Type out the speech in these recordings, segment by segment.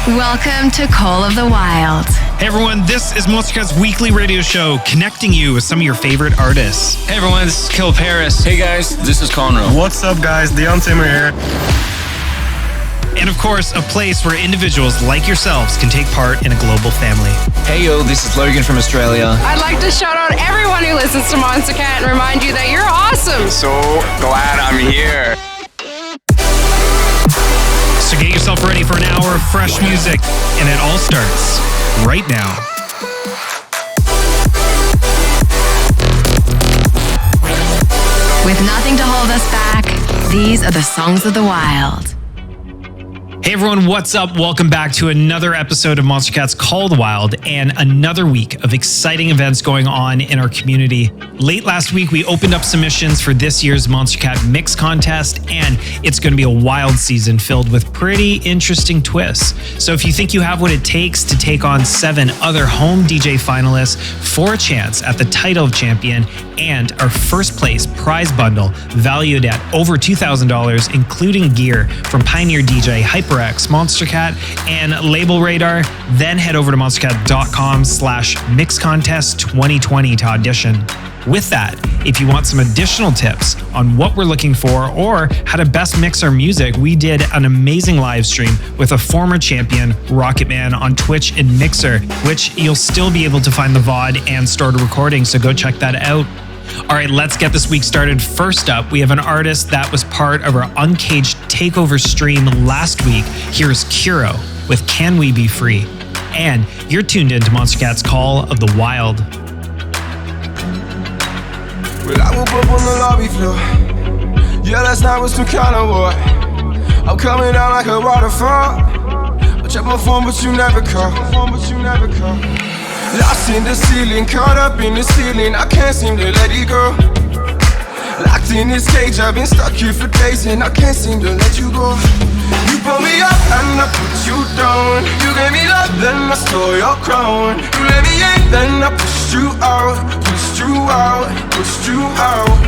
Welcome to Call of the Wild. Hey everyone, this is Monstercat's weekly radio show connecting you with some of your favorite artists. Hey everyone, this is Kill Paris. Hey guys, this is Conroe. What's up guys, Dion Timmer here. And of course, a place where individuals like yourselves can take part in a global family. Hey yo, this is Logan from Australia. I'd like to shout out everyone who listens to Monstercat and remind you that you're awesome. So glad I'm here. So get yourself ready for an hour of fresh music, and it all starts right now. With nothing to hold us back, these are the songs of the wild. Hey everyone, what's up? Welcome back to another episode of Monstercat's Call of the Wild and another week of exciting events going on in our community. Late last week, we opened up submissions for this year's Monstercat Mix Contest, and it's going to be a wild season filled with pretty interesting twists. So if you think you have what it takes to take on 7 other home DJ finalists for a chance at the title of champion and our first place prize bundle valued at over $2,000, including gear from Pioneer DJ, HyperX, Monstercat, and Label Radar, then head over to monstercat.com/mixcontest2020 to audition. With that, if you want some additional tips on what we're looking for or how to best mix our music, we did an amazing live stream with a former champion, Rocket Man, on Twitch and Mixer, which you'll still be able to find the VOD and stored recording, so go check that out. All right, let's get this week started. First up, we have an artist that was part of our Uncaged Takeover stream last week. Here's Kuro with Can We Be Free? And you're tuned in to Monstercat's Call of the Wild. Well, I woke up on the lobby floor. Yeah, last night was some kind of war. I'm coming down like a waterfall. I check my phone, but you never call. Lost in the ceiling, caught up in the ceiling. I can't seem to let it go. Locked in this cage, I've been stuck here for days, and I can't seem to let you go. You pulled me up and I put you down. You gave me love, then I stole your crown. You let me in, then I pushed you out.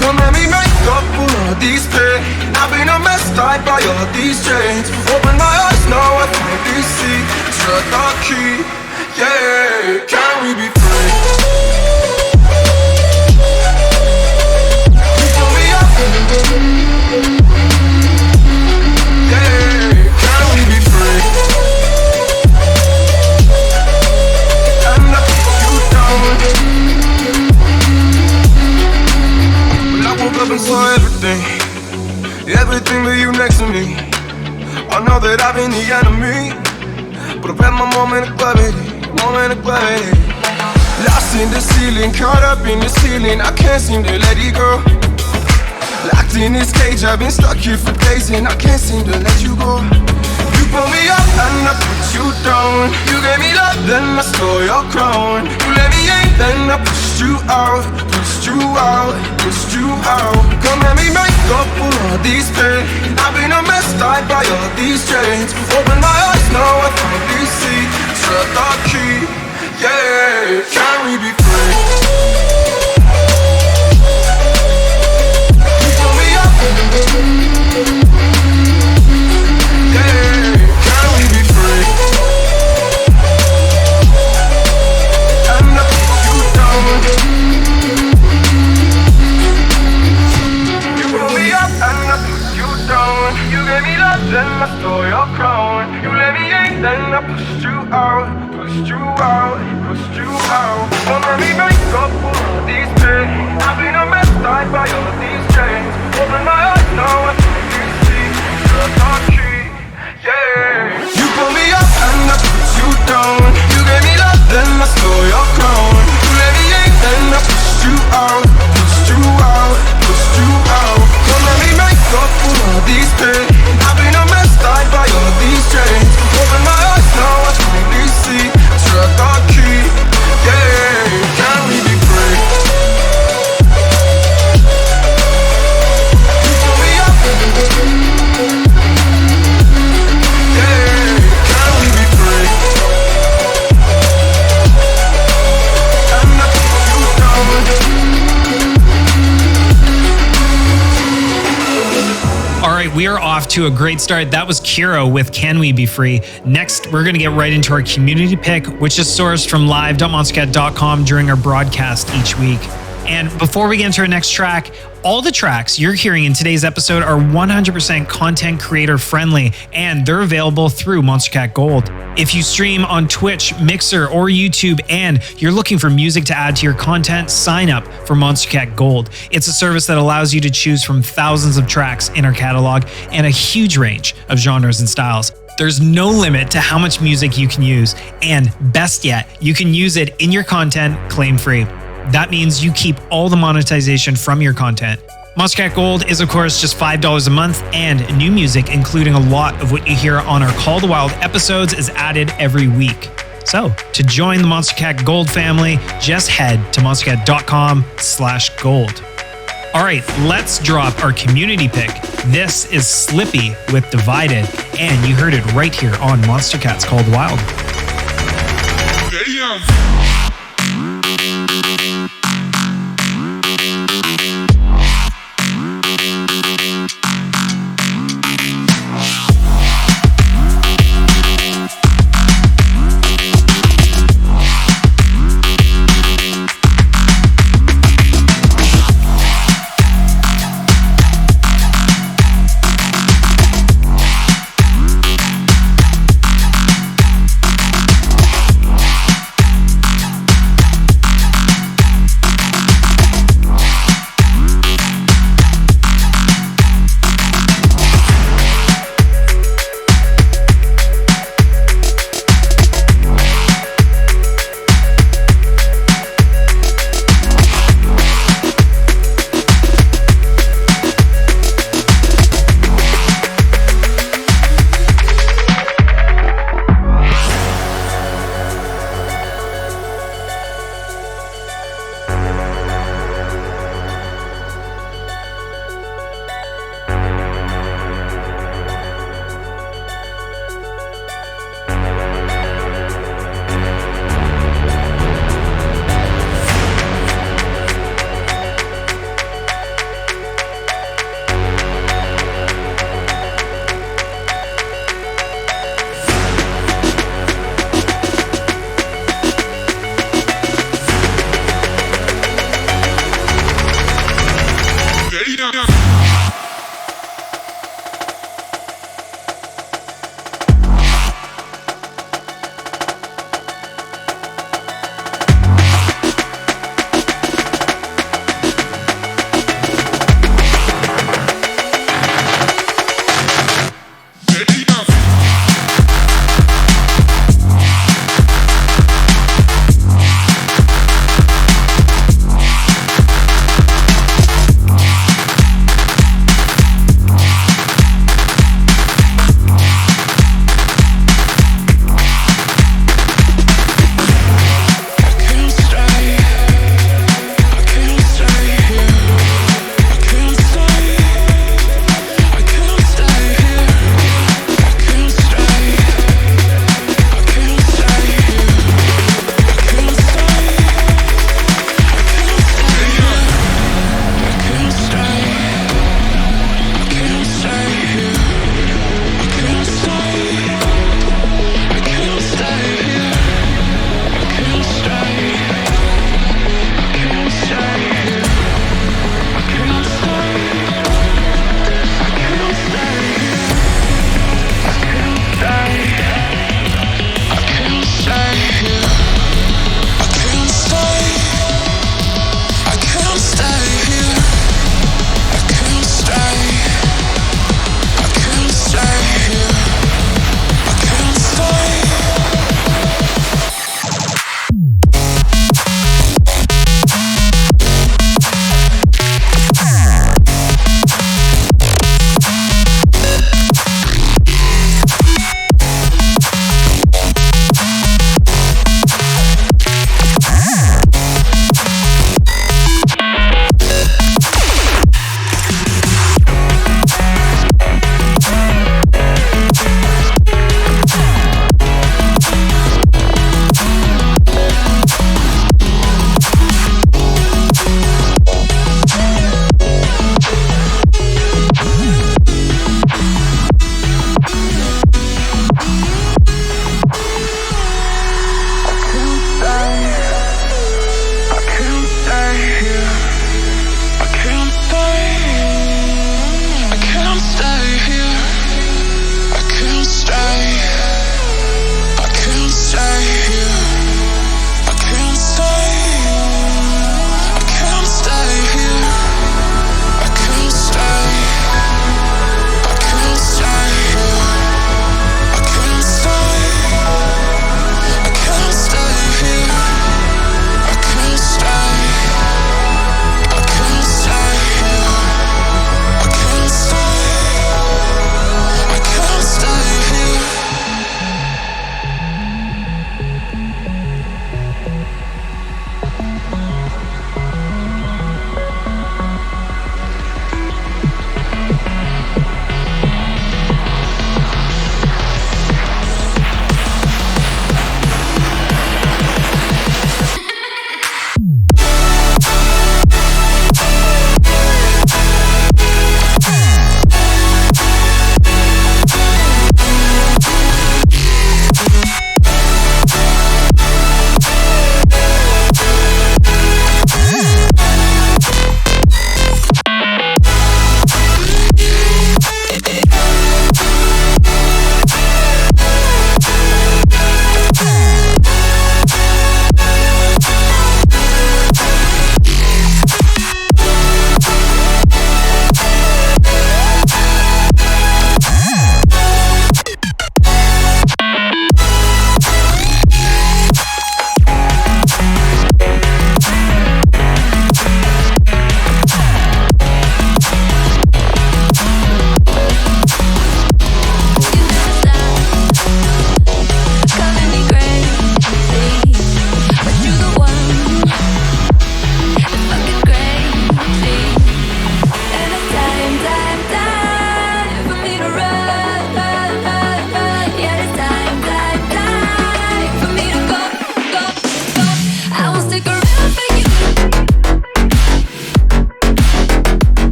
Come let me make up for all these pain. I've been a mess tied by all these chains. Open my eyes, now I finally see. Shut the key, yeah. Can we be free? You pull me up, yeah. Can we be free? And I put you down. Well, I woke up and saw everything but you next to me. I know that I've been the enemy, but I've had my moment of clarity. Lost in the ceiling, caught up in the ceiling. I can't seem to let it go. Locked in this cage, I've been stuck here for days, and I can't seem to let you go. You pulled me up and I put you down. You gave me love, then I stole your crown. You let me in, then I pushed you out. Come let me make up for all these pain. I've been a mess tied by all these chains. Open my eyes, now I finally see. Shut the key, yeah. Can we be free? You pull me up, yeah. Can we be free? And I put you down. You pull me up and I put you down. You gave me love, then I stole your crown. You let me in, then I pushed you out. Don't let me make up for all these pain. I've been a mess tied by all these chains. Open my eyes, now I finally see. Shut the key, yeah. You pull me up and I put you down. You gave me love, then I stole your crown. You let me in, then I pushed you out. Don't let me make up for all these pain. I've been a mess tied by all these chains. Open my eyes, now I finally see. Shut the key, yeah. Can we be free? You pull me up, yeah. Can we be free? And I put you down. All right, we we are off to a great start. That was Kiro with Can We Be Free? Next, we're going to get right into our community pick, which is sourced from live.monstercat.com during our broadcast each week. And before we get into our next track, all the tracks you're hearing in today's episode are 100% content creator friendly, and they're available through Monstercat Gold. If you stream on Twitch, Mixer, or YouTube, and you're looking for music to add to your content, sign up for Monstercat Gold. It's a service that allows you to choose from thousands of tracks in our catalog and a huge range of genres and styles. There's no limit to how much music you can use, and best yet, you can use it in your content claim-free. That means you keep all the monetization from your content. Monstercat Gold is, of course, just $5 a month, and new music, including a lot of what you hear on our Call the Wild episodes, is added every week. So, to join the Monstercat Gold family, just head to monstercat.com/gold. All right, let's drop our community pick. This is Slippy with Divided, and you heard it right here on Monstercat's Call the Wild.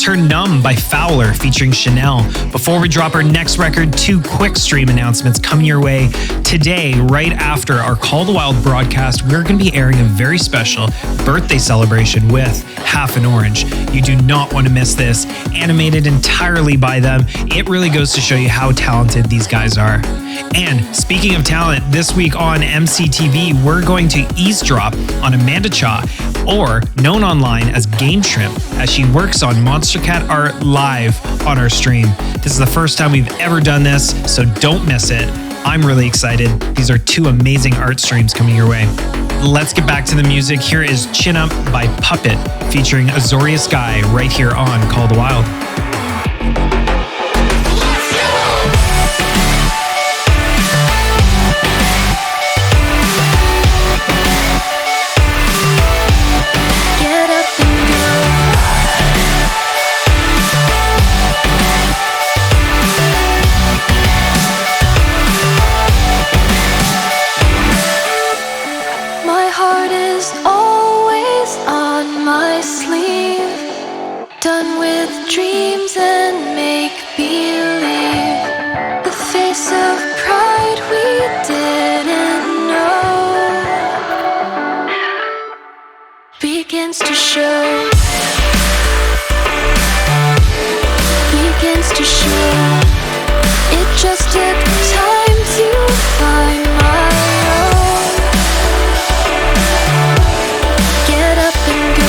Turn Numb by Fowler featuring Chanel. Before we drop our next record, 2 quick stream announcements coming your way. Today, right after our Call the Wild broadcast, we're going to be airing a very special birthday celebration with Half an Orange. You do not want to miss this. Animated entirely by them. It really goes to show you how talented these guys are. And speaking of talent, this week on MCTV, we're going to eavesdrop on Amanda Cha, or known online as Game Shrimp, as she works on Monstercat art live on our stream. This is the first time we've ever done this, so don't miss it. I'm really excited. These are 2 amazing art streams coming your way. Let's get back to the music. Here is Chin Up by Puppet featuring Azoria Sky right here on Call the Wild. Dreams and make believe, the face of pride we didn't know begins to show, begins to show. It just took time to find my own. Get up and go.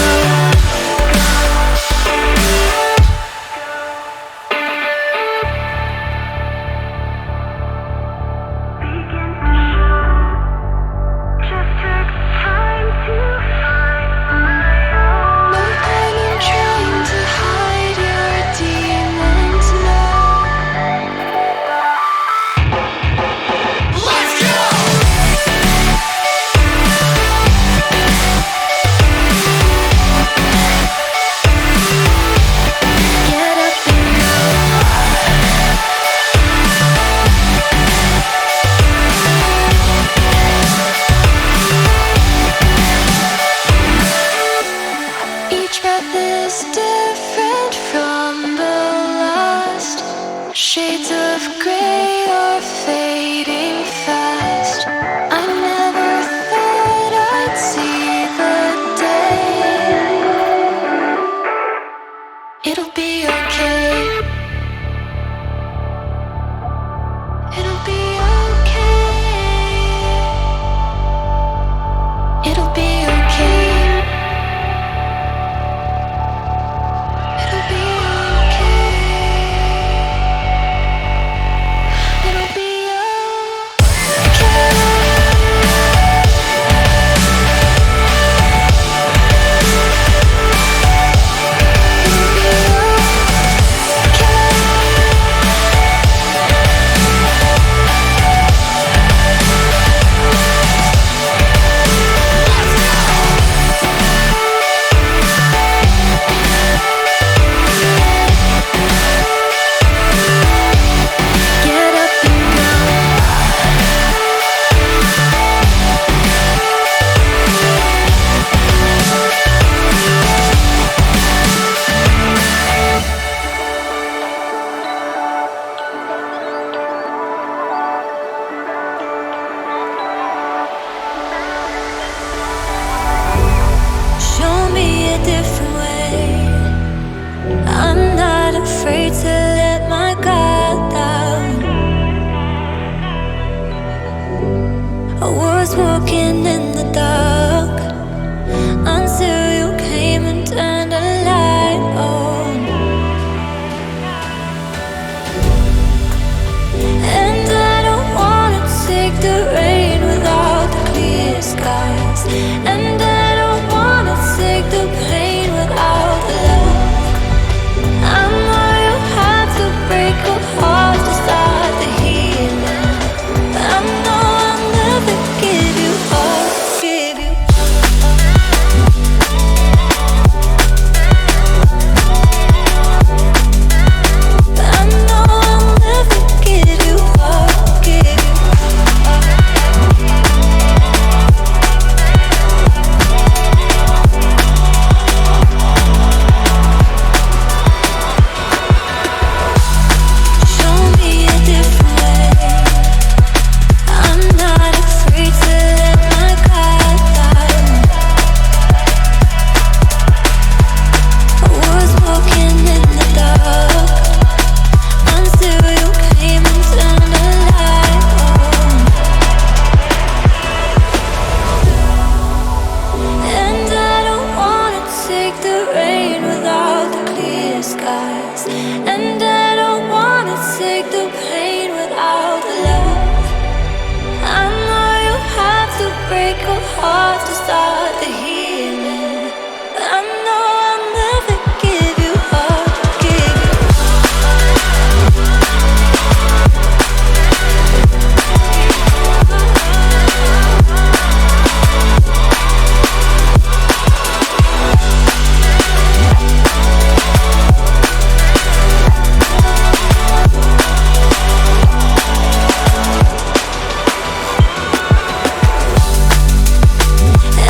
the healing. I know I'll never give you up, give you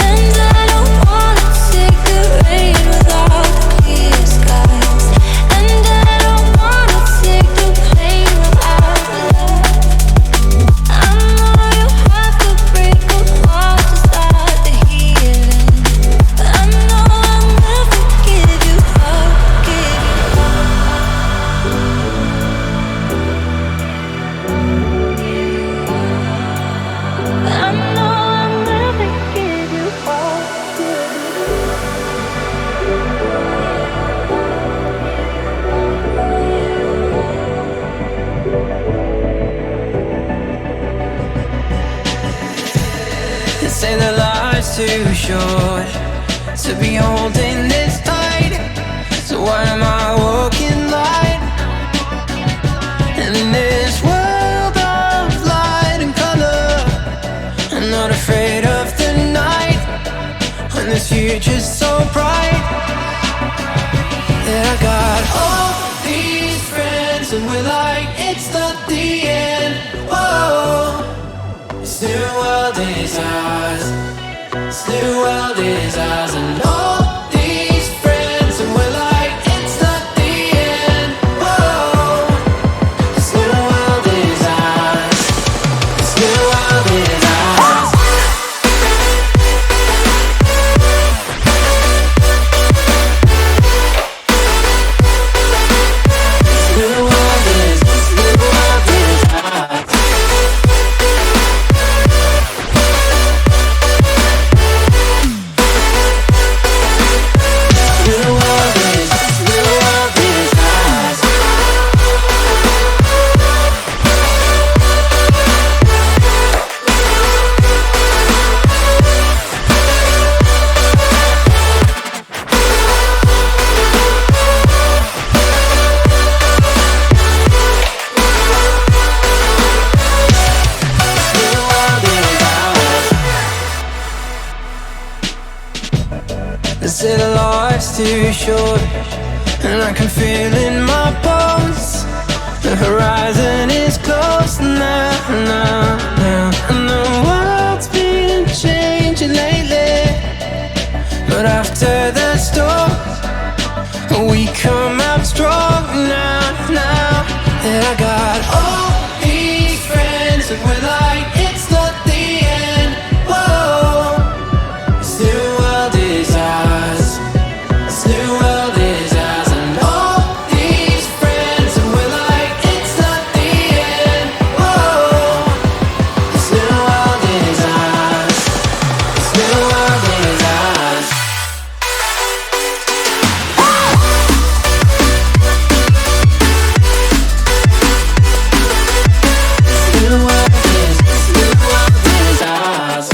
And I don't wanna take the rain without the clear skies. And I don't wanna take the pain without love. I know you have to break a heart to start the healing. I know I'll never give you up, give you I know I'll never give you up, give you They say that life's too short to be holding this tight. So why am I walking light? And in this world of light and color, I'm not afraid of the night. When this future's so bright, yeah, I got all these friends and we're like, it's not the end. Whoa. This new world is ours. This new world is ours. And all these friends, and we're like, it's not the end. Whoa. This new world is ours. This new world is ours. This new world is ours. They say that life's too short, and I can feel in my bones. The horizon is close now, now, now. And the world's been changing lately, but after the storm, we come out strong now, now. And I got all these friends, and we're like, it's not the end. Whoa. This new world is ours. This new world is ours. And all these friends, and we're like, it's not the end. Whoa. This new world is ours. This new world is ours. This new world is ours.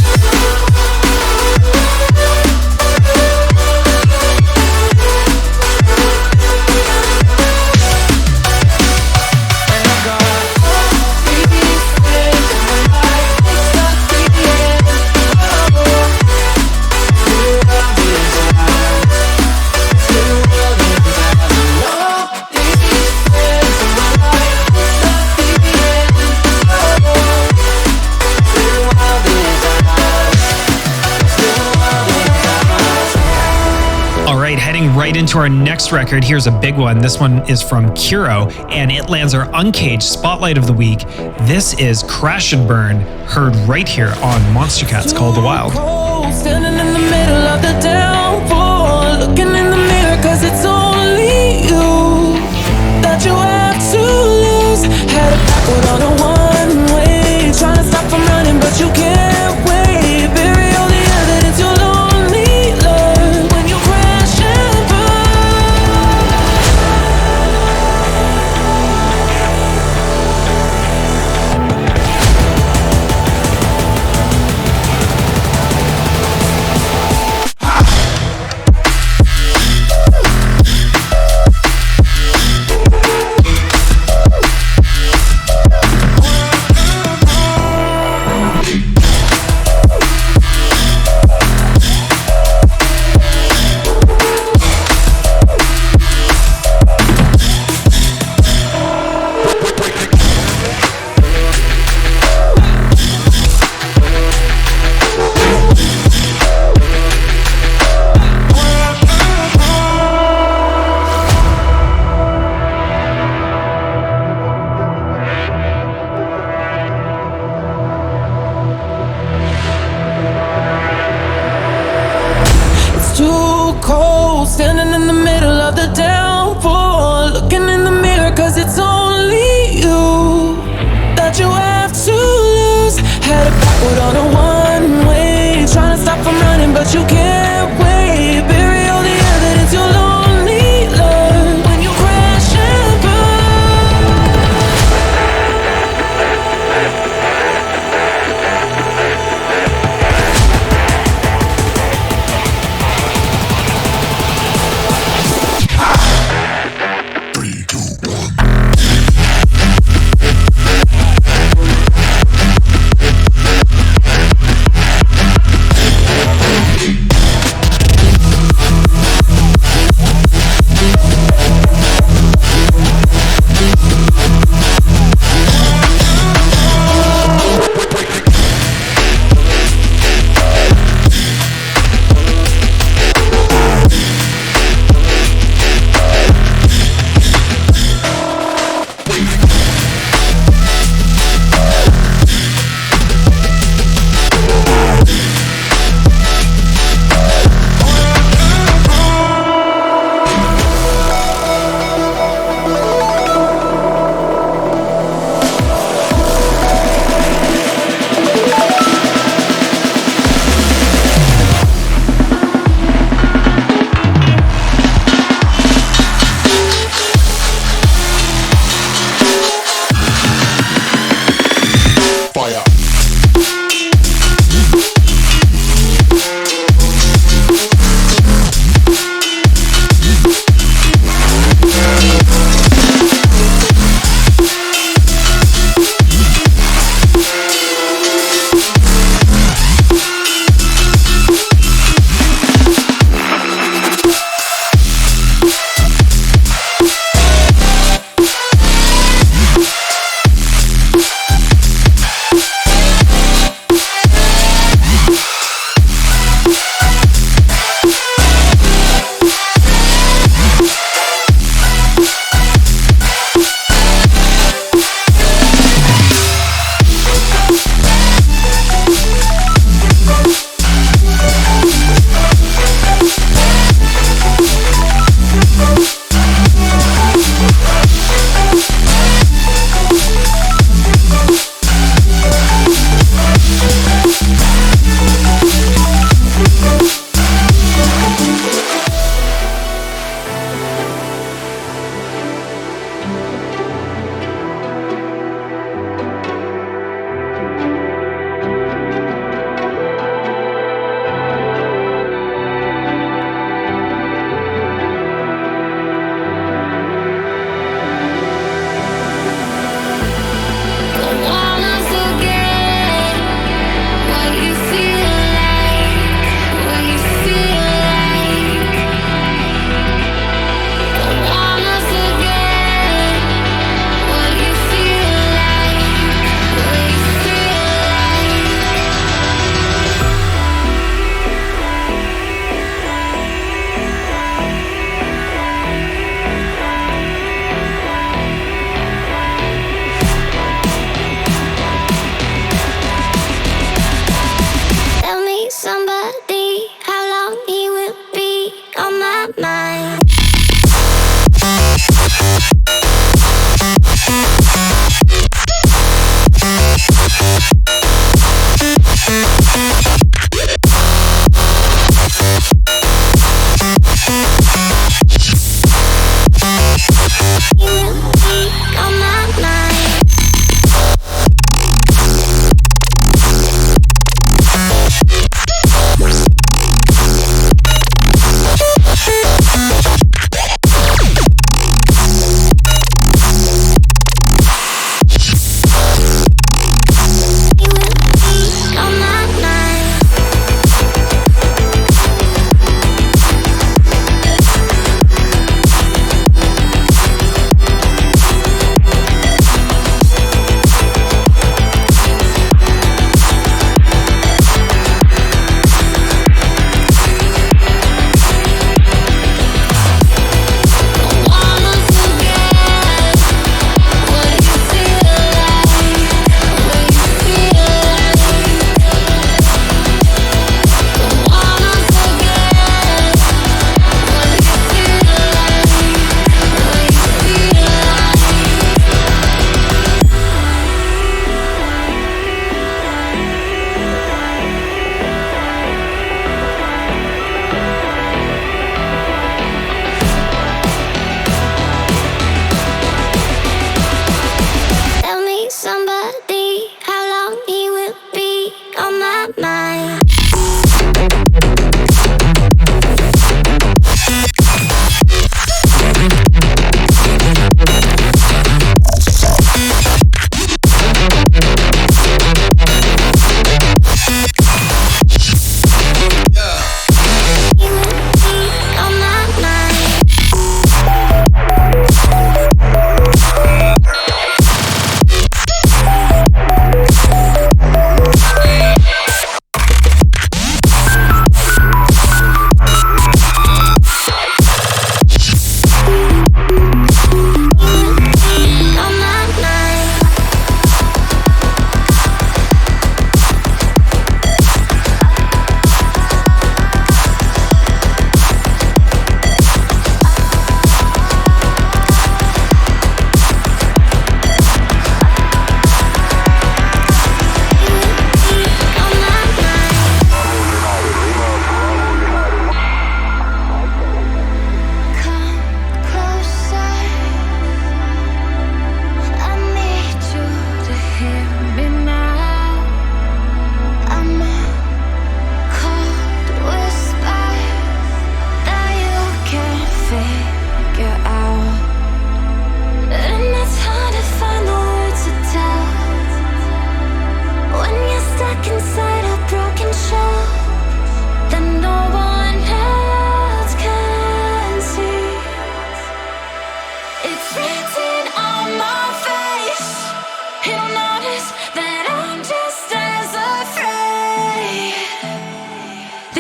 All right, heading right into our next record. Here's a big one. This one is from Kuro, and it lands our Uncaged Spotlight of the Week. This is Crash and Burn, heard right here on Monstercat's Call the Wild. Standing in the middle of the downpour, looking in the mirror, cause it's only you that you have to lose. Had it backward on a one-way, trying to stop from running, but you can't wait. Bury all the evidence you'll only learn when you crash and burn. Put on a one-way, trying to stop from running, but you can't wait. Bury all the evidence, you'll only learn when you crash and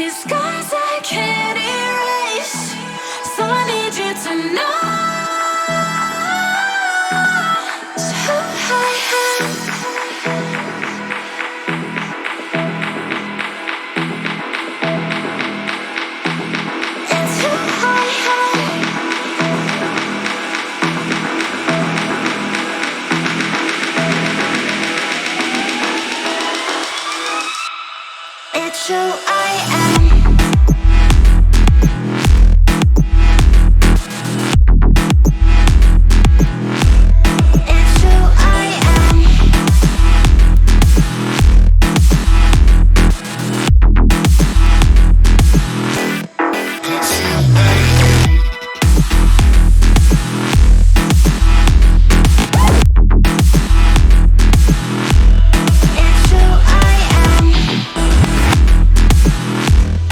These scars I can't erase, so I need you to know. So it's who I am. It's who I am. It's who I am. It's who I am. It's who I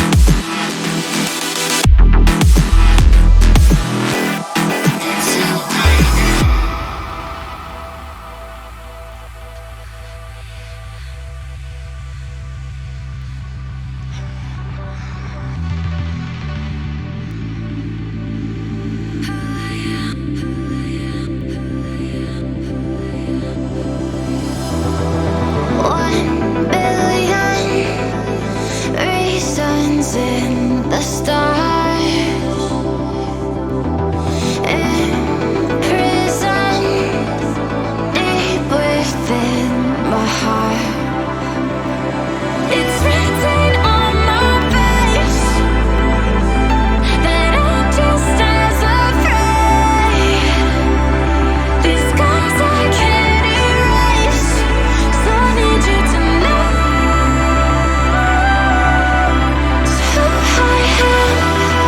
am. One billion reasons in the stars, in prison deep within my heart. It's written on my face that I'm just as afraid. These scars I can't erase, so I need you to know. It's who I am.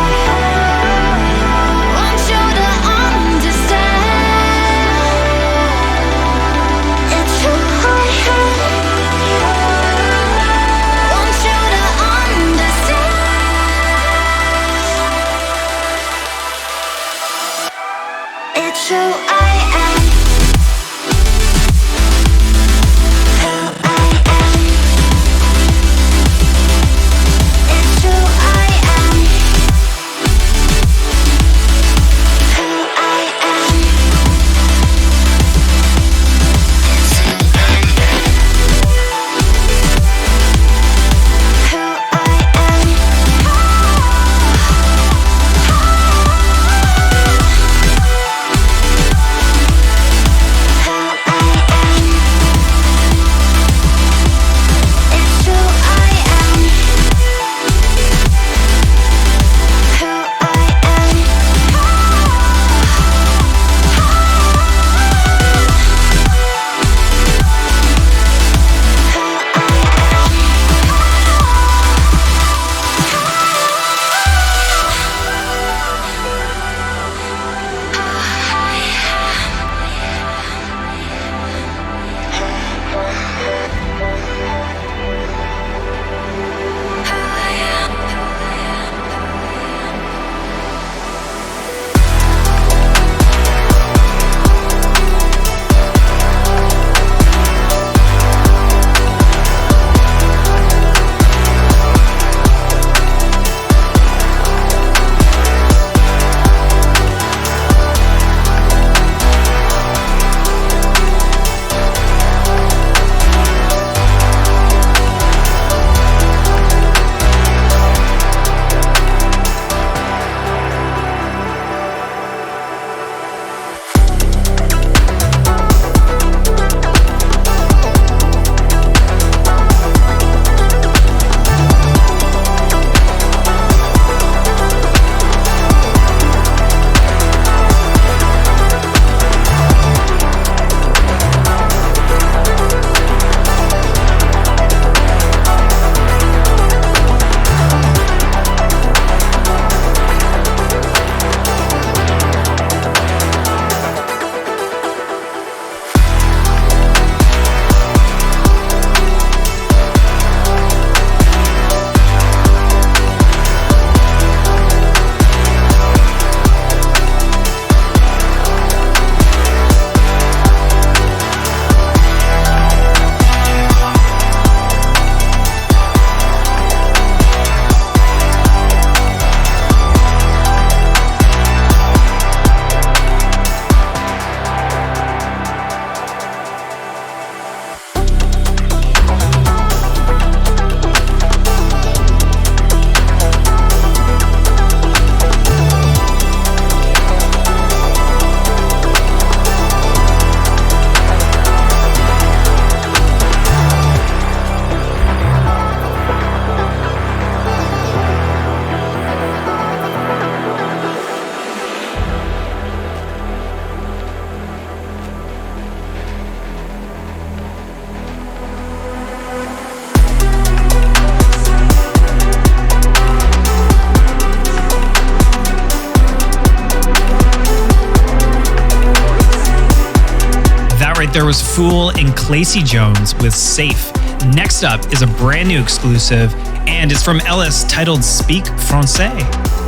there was Fool and Clacy Jones with Safe. Next up is a brand new exclusive, and it's from Ellis titled Speak Français.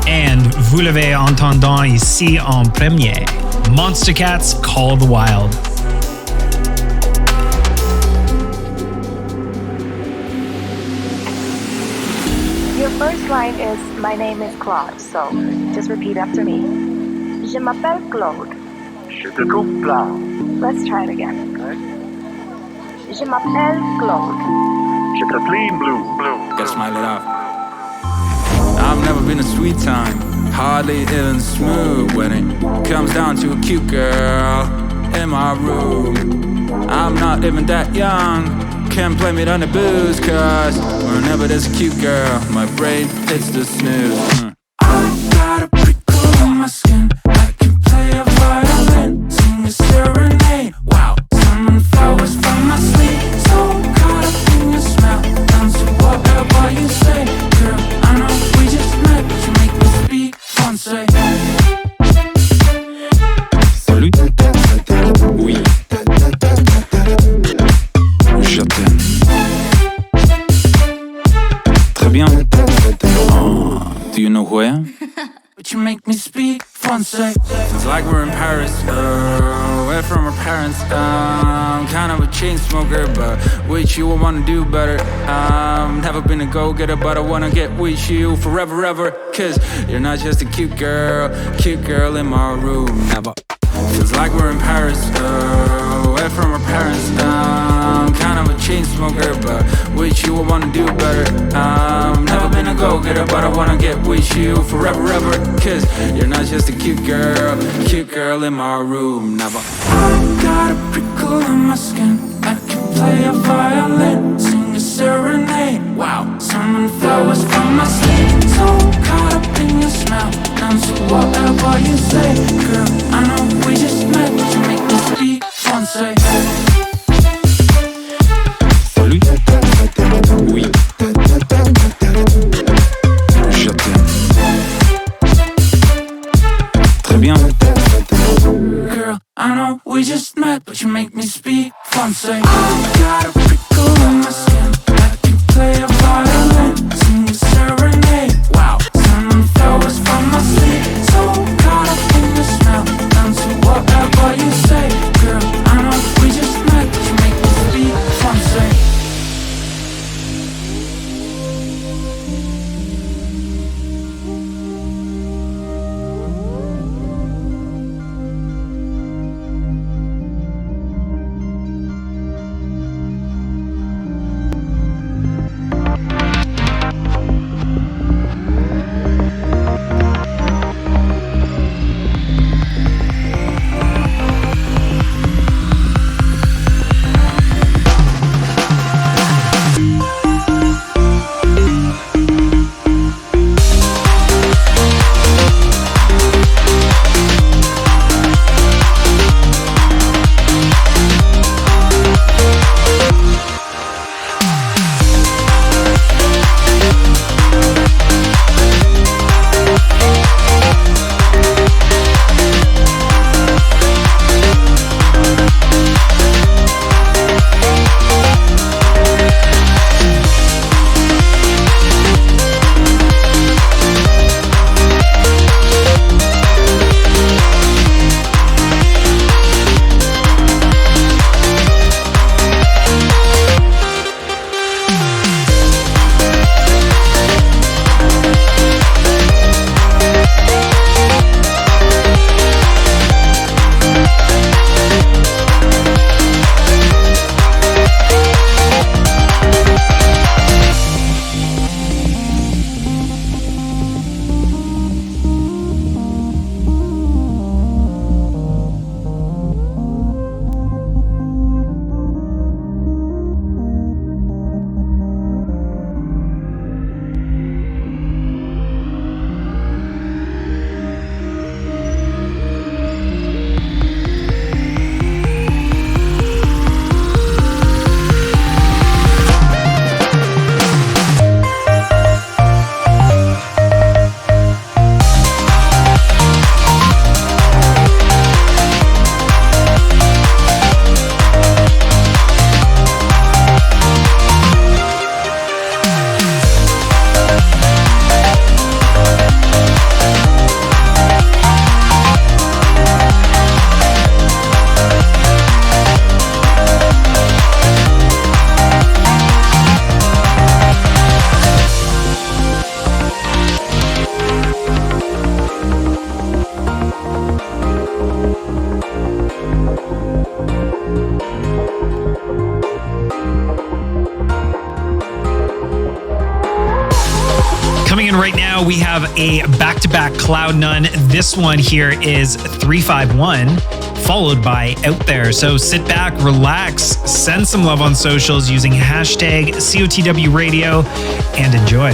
And vous l'avez entendant ici en premier. Monstercat's Call the Wild. Your first line is, my name is Claude, so just repeat after me. Je m'appelle Claude. Je te coupe là. Let's try it again. Je m'appelle Claude. Je te clean blue. Gotta smile it out. I've never been a sweet time, hardly even smooth when it comes down to a cute girl in my room. I'm not even that young, can't blame it on the booze, cause whenever there's a cute girl, my brain hits the snooze. I got a prickle on my skin, I can play a violin, sing a serenade. Wow, summon flowers from my sleep, so caught up in your smell, down to whatever you say. Girl, I know we just met, but you make me speak français. Salut. Oui. Je t'aime. Très bien. Oh, do you know who I am? But you make me speak français. It's like we're in Paris, away from our parents. I'm kind of a chain smoker, but with you I wanna do better. Never been a go-getter, but I wanna get with you forever, ever. Cause you're not just a cute girl in my room. Never. Feels like we're in Paris, away from our parents. I'm kind of a chain smoker, but with you I wanna do better. Never been a go-getter, but I wanna get with you forever, ever. Cause you're not just a cute girl in my room. Never. I got a prickle on my skin, I can play a violin, sing a serenade. Wow, summon flowers from my sleep, so caught up in your smell, down to whatever you say. Girl, I know we just met, but you make me speak français. Salut. Oui. Je t'aime. Très bien. Girl, I know we just met, but you make me speak français. I got a prickle on my skin, I can play a violin, sing a serenade. Wow, summon flowers from my sleep, so caught up in the smell, down to whatever you say. Girl, I know we just met, but you make me speak français. in right now, we have a back-to-back Cloud None. This one here is 351, followed by Out There. So sit back, relax, send some love on socials using hashtag COTW Radio, and enjoy.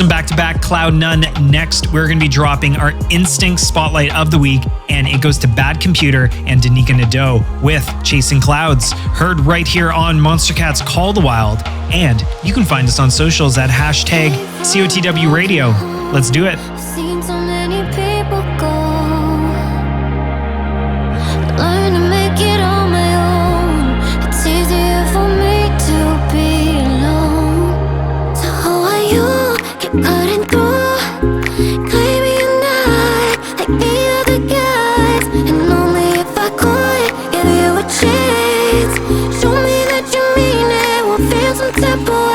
awesome back-to-back Cloud None. Next, we're going to be dropping our Instinct Spotlight of the Week, and it goes to Bad Computer and Danica Nadeau with Chasing Clouds, heard right here on Monstercat's Call the Wild. And you can find us on socials at hashtag COTW Radio. Let's do it. Seen so many people go, learn to make it on my own. It's easier for me to be alone. So how are you? Keep cutting through, claiming you're not like the other guys. And only if I could give you a chance, show me that you mean it, we'll feel some type of way.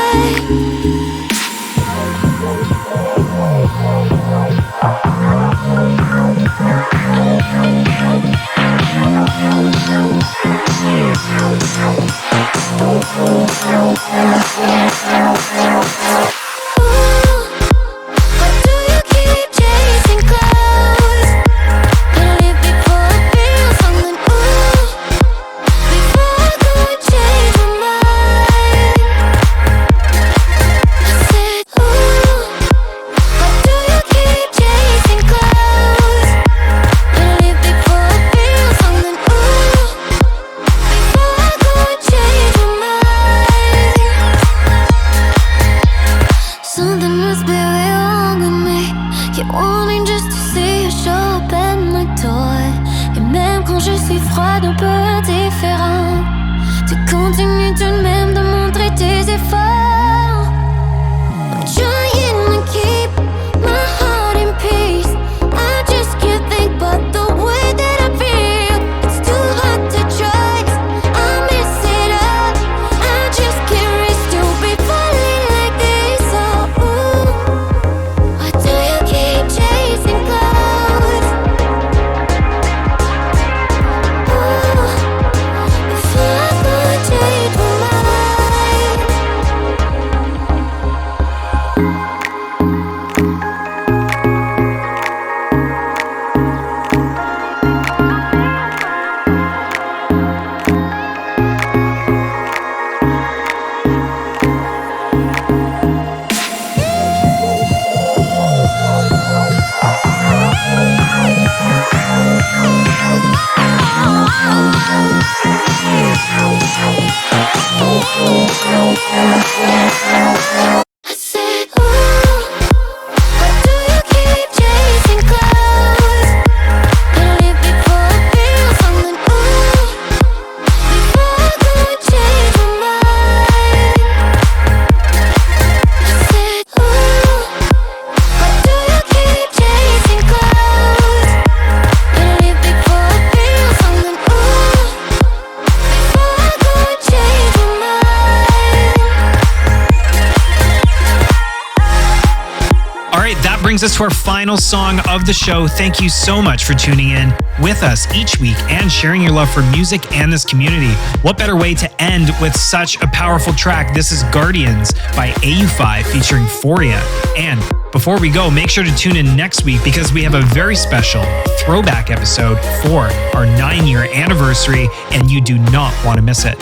Brings us to our final song of the show. Thank you so much for tuning in with us each week and sharing your love for music and this community. What better way to end with such a powerful track? This is Guardians by AU5 featuring Foria. And before we go, make sure to tune in next week because we have a very special throwback episode for our 9-year anniversary, and you do not want to miss it.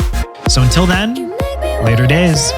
So until then, later days.